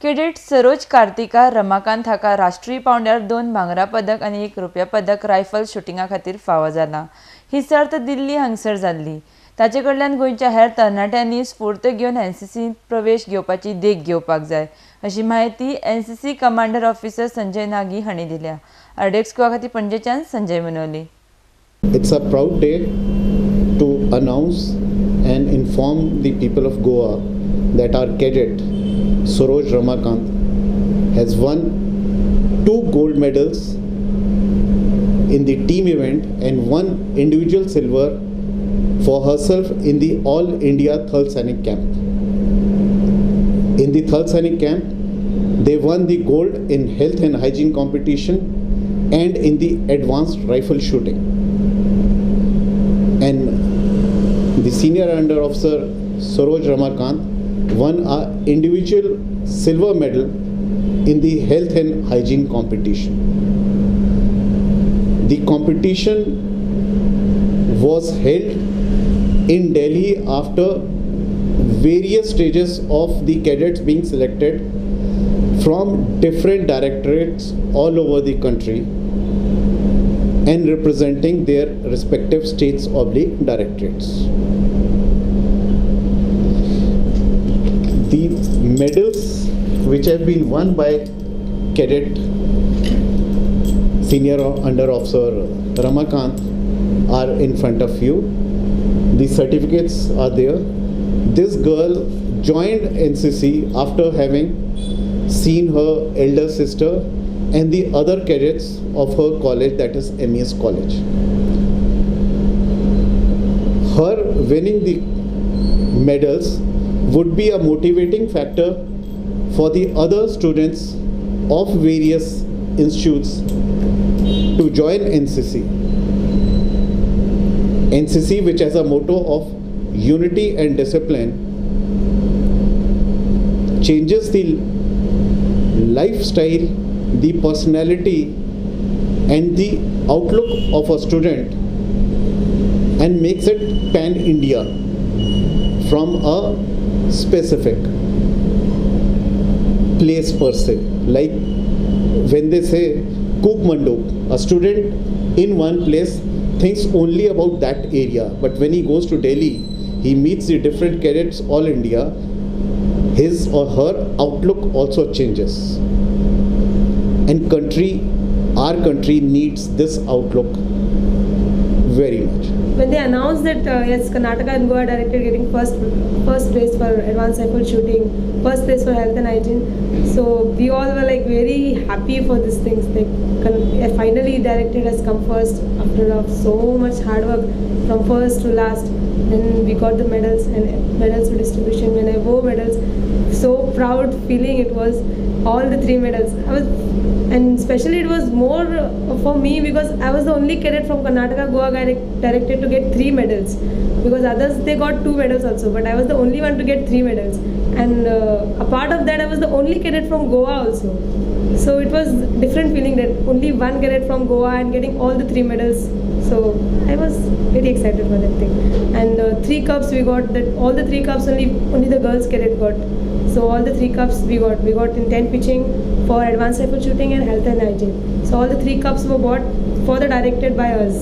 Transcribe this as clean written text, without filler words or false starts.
Cadet Saroj Kartika Ramakant हाका राष्ट्रीय पावंड्यार 2 भांगरा पदक आनी 1 रुपया पदक रायफल शुटिंगा खातीर फावो जाला। ही सर्त दिल्ली हांगसर जाल्ली। ताचे कडल्यान गोंयच्या हेर तरणाट्यांनी स्फूर्त घेवन एनसीसींत प्रवेश घेवपाची देख घेवपाक जाय अशी माहिती NCC commander officer Sanjay Nagi हांणी दिल्या। अर्डेक्स गोवा खातीर पणजेच्यान Sanjay Manoli. It's a proud day to announce and inform the people of Goa that our cadet Saroj Ramakant has won 2 gold medals in the team event and 1 individual silver for herself in the All India Thal Sainik Camp. In the Thal Sainik Camp, they won the gold in health and hygiene competition and in the advanced rifle shooting. And the senior under officer Saroj Ramakant won an individual silver medal in the health and hygiene competition. The competition was held in Delhi after various stages of the cadets being selected from different directorates all over the country and representing their respective states/directorates. The medals which have been won by cadet senior under officer Ramakant are in front of you. The certificates are there. This girl joined NCC after having seen her elder sister and the other cadets of her college, that is MES college. Her winning the medals would be a motivating factor for the other students of various institutes to join NCC. NCC, which has a motto of unity and discipline, changes the lifestyle, the personality and the outlook of a student and makes it pan-India from a specific place per se. Like when they say Cook Manduk, a student in one place thinks only about that area, but when he goes to Delhi, he meets the different cadets all India, his or her outlook also changes. And our country needs this outlook very much. When they announced that yes, Karnataka and Goa directed getting first place for advanced rifle shooting, first place for health and hygiene, so we all were like very happy for these things. Like finally directed has come first after so much hard work from first to last. Then we got the medals and medals distribution. When I wore medals, so proud feeling it was. All the 3 medals. And especially it was more for me because I was the only cadet from Karnataka Goa directed to get 3 medals, because others they got 2 medals also, but I was the only one to get 3 medals. And apart of that, I was the only cadet from Goa also. So it was different feeling that only one cadet from Goa and getting all the 3 medals. So I was very excited for that thing. And 3 cups we got. That all the 3 cups only the girls cadet got. So all the 3 cups we got in tent pitching, for advanced rifle shooting and health and hygiene. So all the 3 cups were bought for the directed by us.